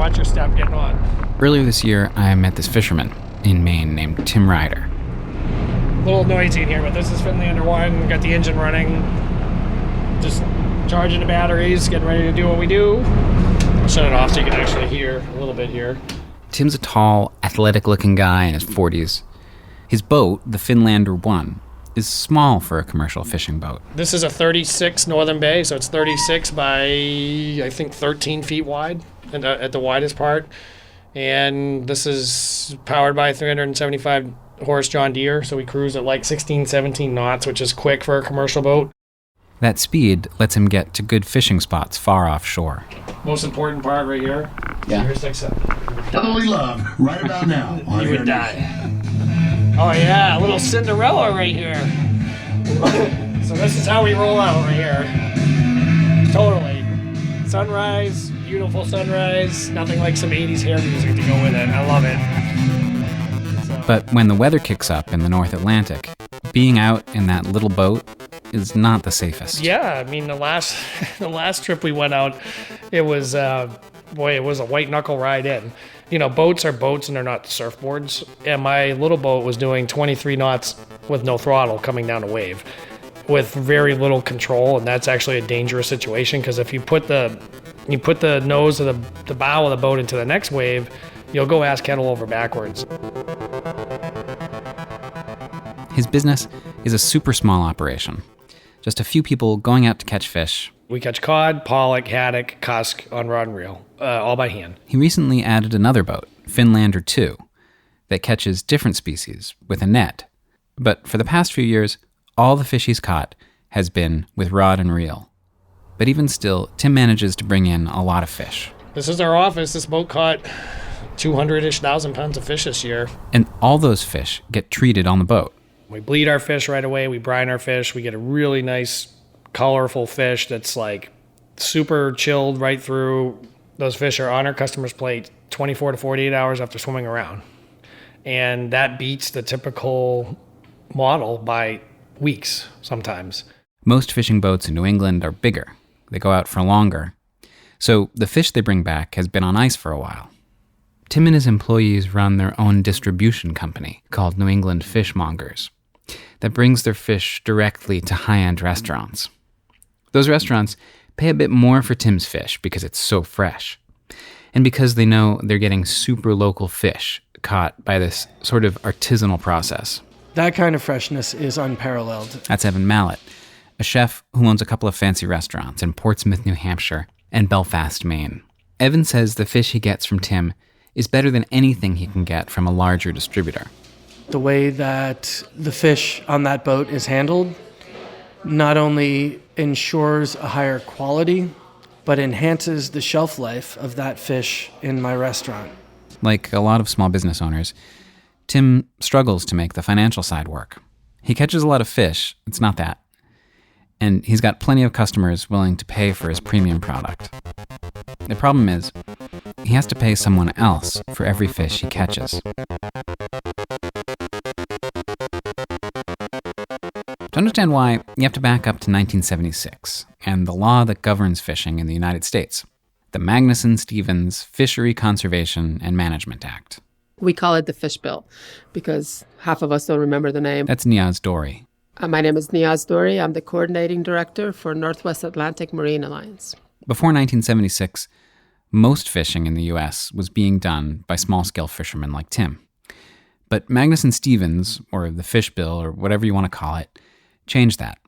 watch your step getting on. Earlier this year, I met this fisherman in Maine named Tim Ryder. A little noisy in here, but this is Finlander 1. Got the engine running. Just charging the batteries, getting ready to do what we do. I'll shut it off so you can actually hear a little bit here. Tim's a tall, athletic-looking guy in his 40s. His boat, the Finlander 1, is small for a commercial fishing boat. This is a 36 Northern Bay, so it's 36 by, I think, 13 feet wide at the widest part. And this is powered by 375 horse John Deere, so we cruise at like 16, 17 knots, which is quick for a commercial boat. That speed lets him get to good fishing spots far offshore. Most important part right here. Yeah. Here's 6-7. Brotherly love, right about now. You would die. Oh yeah, a little Cinderella right here. So this is how we roll out right here. Totally. Sunrise, beautiful sunrise. Nothing like some 80s hair music to go with it. I love it. So. But when the weather kicks up in the North Atlantic, being out in that little boat is not the safest. Yeah, I mean the last trip we went out, it was it was a white knuckle ride in. You know, boats are boats and they're not surfboards. And my little boat was doing 23 knots with no throttle coming down a wave with very little control, and that's actually a dangerous situation because if you put the nose of the bow of the boat into the next wave, you'll go ass kettle over backwards. His business is a super small operation. Just a few people going out to catch fish. We catch cod, pollock, haddock, cusk on rod and reel, all by hand. He recently added another boat, Finlander 2, that catches different species with a net. But for the past few years, all the fish he's caught has been with rod and reel. But even still, Tim manages to bring in a lot of fish. This is our office. This boat caught 200-ish thousand pounds of fish this year. And all those fish get treated on the boat. We bleed our fish right away. We brine our fish. We get a really nice, colorful fish that's like super chilled right through. Those fish are on our customer's plate 24 to 48 hours after swimming around. And that beats the typical model by weeks sometimes. Most fishing boats in New England are bigger. They go out for longer. So the fish they bring back has been on ice for a while. Tim and his employees run their own distribution company called New England Fishmongers that brings their fish directly to high-end restaurants. Those restaurants pay a bit more for Tim's fish because it's so fresh, and because they know they're getting super local fish caught by this sort of artisanal process. That kind of freshness is unparalleled. That's Evan Mallett, a chef who owns a couple of fancy restaurants in Portsmouth, New Hampshire, and Belfast, Maine. Evan says the fish he gets from Tim is better than anything he can get from a larger distributor. The way that the fish on that boat is handled not only ensures a higher quality, but enhances the shelf life of that fish in my restaurant. Like a lot of small business owners, Tim struggles to make the financial side work. He catches a lot of fish, it's not that. And he's got plenty of customers willing to pay for his premium product. The problem is, he has to pay someone else for every fish he catches. To understand why, you have to back up to 1976 and the law that governs fishing in the United States, the Magnuson-Stevens Fishery Conservation and Management Act. We call it the Fish Bill because half of us don't remember the name. That's Niaz Dory. My name is Niaz Dory. I'm the coordinating director for Northwest Atlantic Marine Alliance. Before 1976, most fishing in the U.S. was being done by small-scale fishermen like Tim. But Magnuson-Stevens, or the Fish Bill, or whatever you want to call it, changed that.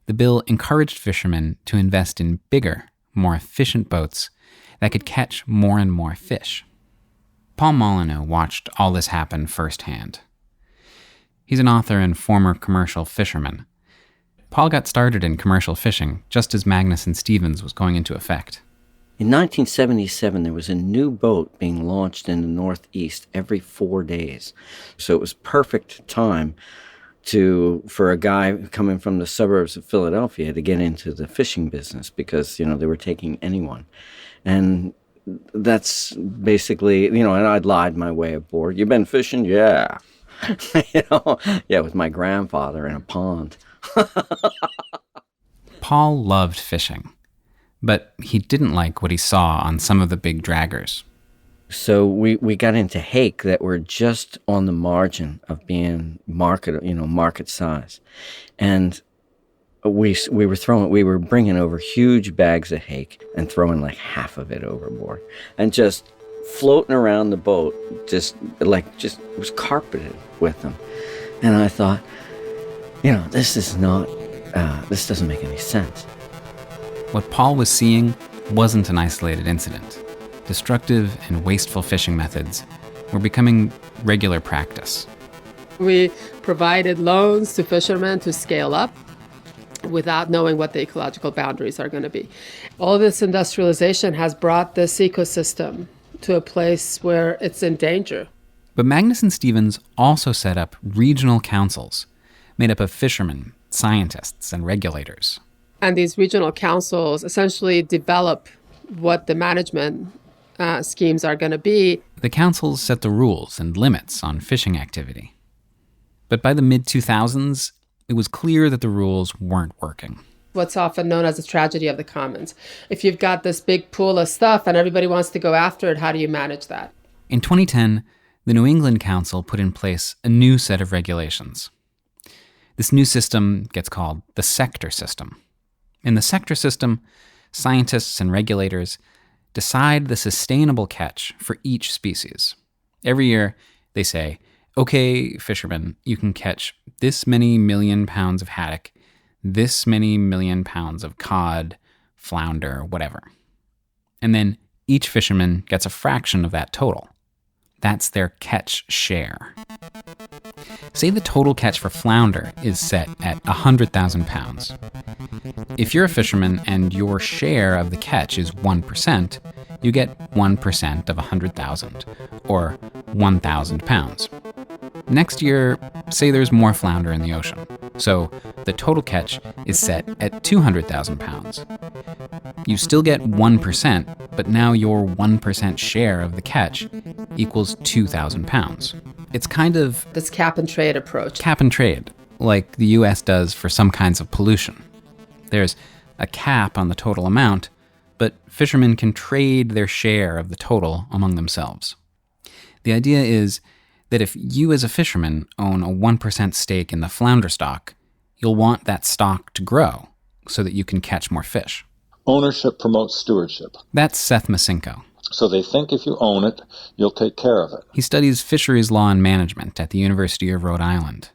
The bill encouraged fishermen to invest in bigger, more efficient boats that could catch more and more fish. Paul Molyneux watched all this happen firsthand. He's an author and former commercial fisherman. Paul got started in commercial fishing just as Magnuson-Stevens was going into effect. In 1977, there was a new boat being launched in the Northeast every 4 days. So it was perfect time for a guy coming from the suburbs of Philadelphia to get into the fishing business because, they were taking anyone. And that's basically, and I'd lied my way aboard. You been fishing? Yeah. Yeah, with my grandfather in a pond. Paul loved fishing, But he didn't like what he saw on some of the big draggers. So we got into hake that were just on the margin of being market size. And we were bringing over huge bags of hake and throwing like half of it overboard and just floating around the boat, just was carpeted with them. And I thought, this doesn't make any sense. What Paul was seeing wasn't an isolated incident. Destructive and wasteful fishing methods were becoming regular practice. We provided loans to fishermen to scale up without knowing what the ecological boundaries are going to be. All this industrialization has brought this ecosystem to a place where it's in danger. But Magnus and Stevens also set up regional councils made up of fishermen, scientists, and regulators. And these regional councils essentially develop what the management schemes are going to be. The councils set the rules and limits on fishing activity. But by the mid-2000s, it was clear that the rules weren't working. What's often known as the tragedy of the commons. If you've got this big pool of stuff and everybody wants to go after it, how do you manage that? In 2010, the New England Council put in place a new set of regulations. This new system gets called the sector system. In the sector system, scientists and regulators decide the sustainable catch for each species. Every year, they say, okay, fishermen, you can catch this many million pounds of haddock, this many million pounds of cod, flounder, whatever. And then each fisherman gets a fraction of that total. That's their catch share. Say the total catch for flounder is set at 100,000 pounds. If you're a fisherman and your share of the catch is 1%, you get 1% of 100,000, or 1,000 pounds. Next year, say there's more flounder in the ocean, so the total catch is set at 200,000 pounds. You still get 1%, but now your 1% share of the catch equals 2,000 pounds. It's kind of this cap and trade approach. Cap and trade, like the US does for some kinds of pollution. There's a cap on the total amount, but fishermen can trade their share of the total among themselves. The idea is that if you as a fisherman own a 1% stake in the flounder stock, you'll want that stock to grow so that you can catch more fish. Ownership promotes stewardship. That's Seth Masinko. So they think if you own it, you'll take care of it. He studies fisheries law and management at the University of Rhode Island.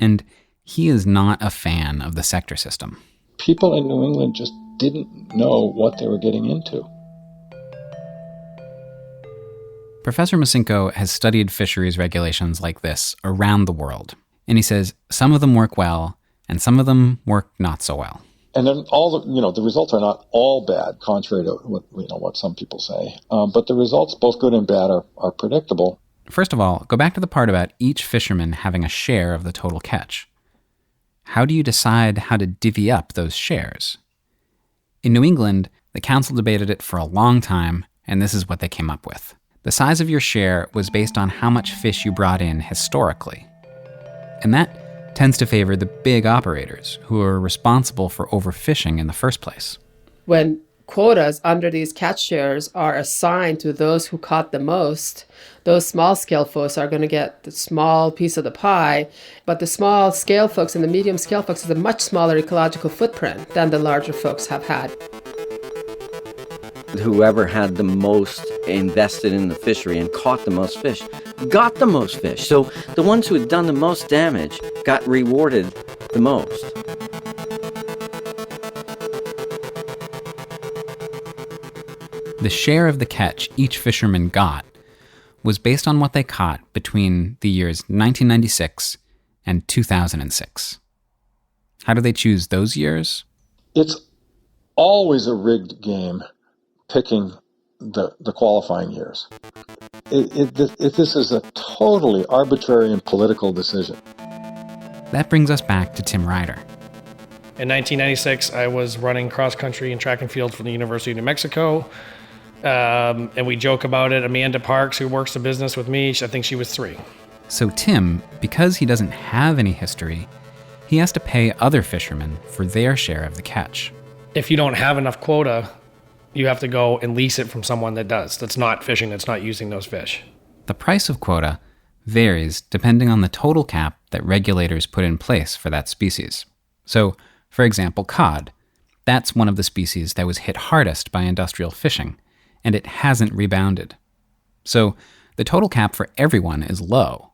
And he is not a fan of the sector system. People in New England just didn't know what they were getting into. Professor Masinko has studied fisheries regulations like this around the world. And he says some of them work well, and some of them work not so well. And then the results are not all bad, contrary to what some people say. But the results, both good and bad, are predictable. First of all, go back to the part about each fisherman having a share of the total catch. How do you decide how to divvy up those shares? In New England, the council debated it for a long time, and this is what they came up with. The size of your share was based on how much fish you brought in historically. And that tends to favor the big operators who are responsible for overfishing in the first place. When quotas under these catch shares are assigned to those who caught the most, those small-scale folks are going to get the small piece of the pie, but the small-scale folks and the medium-scale folks has a much smaller ecological footprint than the larger folks have had. Whoever had the most invested in the fishery and caught the most fish got the most fish. So the ones who had done the most damage got rewarded the most. The share of the catch each fisherman got was based on what they caught between the years 1996 and 2006. How do they choose those years? It's always a rigged game picking the qualifying years. This is a totally arbitrary and political decision. That brings us back to Tim Ryder. In 1996, I was running cross-country and track and field for the University of New Mexico. And we joke about it. Amanda Parks, who works the business with me, I think she was 3. So Tim, because he doesn't have any history, he has to pay other fishermen for their share of the catch. If you don't have enough quota, You have to go and lease it from someone that's not fishing, that's not using those fish. The price of quota varies depending on the total cap that regulators put in place for that species. So, for example, cod. That's one of the species that was hit hardest by industrial fishing, and it hasn't rebounded. So, the total cap for everyone is low.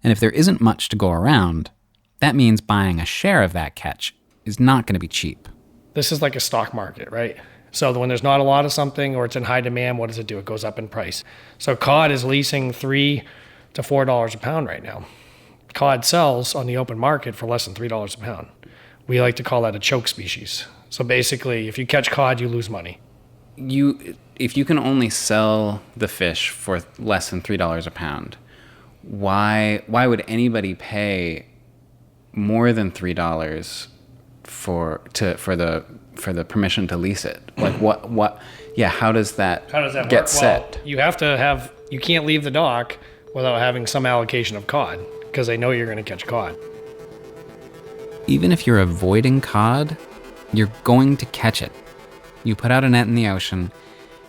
And if there isn't much to go around, that means buying a share of that catch is not going to be cheap. This is like a stock market, right? So when there's not a lot of something or it's in high demand, what does it do? It goes up in price. So cod is leasing $3 to $4 a pound right now. Cod sells on the open market for less than $3 a pound. We like to call that a choke species. So basically, if you catch cod, you lose money. If you can only sell the fish for less than $3 a pound, why would anybody pay more than $3 for the permission to lease it? Like what? Yeah, how does that get set? Well, you can't leave the dock without having some allocation of cod because they know you're going to catch cod. Even if you're avoiding cod, you're going to catch it. You put out a net in the ocean,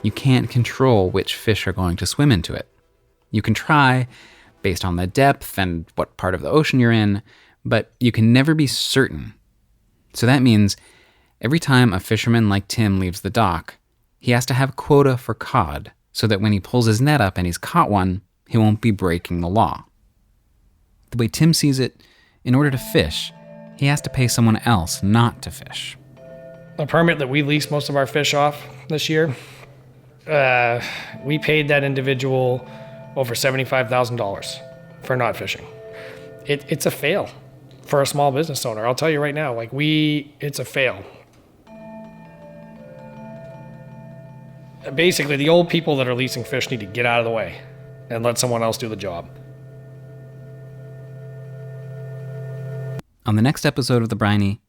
you can't control which fish are going to swim into it. You can try based on the depth and what part of the ocean you're in, but you can never be certain. So that means every time a fisherman like Tim leaves the dock, he has to have a quota for cod so that when he pulls his net up and he's caught one, he won't be breaking the law. The way Tim sees it, in order to fish, he has to pay someone else not to fish. A permit that we leased most of our fish off this year, we paid that individual over $75,000 for not fishing. It's a fail for a small business owner. I'll tell you right now, it's a fail. Basically, the old people that are leasing fish need to get out of the way and let someone else do the job. On the next episode of The Briny,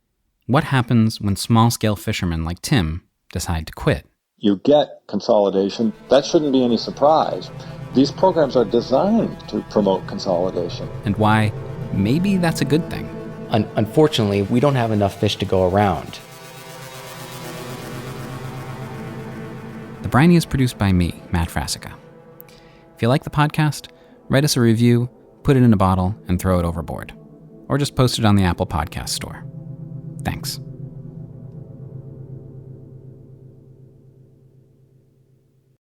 what happens when small-scale fishermen like Tim decide to quit? You get consolidation. That shouldn't be any surprise. These programs are designed to promote consolidation. And why maybe that's a good thing. Unfortunately, we don't have enough fish to go around. The Briny is produced by me, Matt Frasica. If you like the podcast, write us a review, put it in a bottle, and throw it overboard. Or just post it on the Apple Podcast Store. Thanks.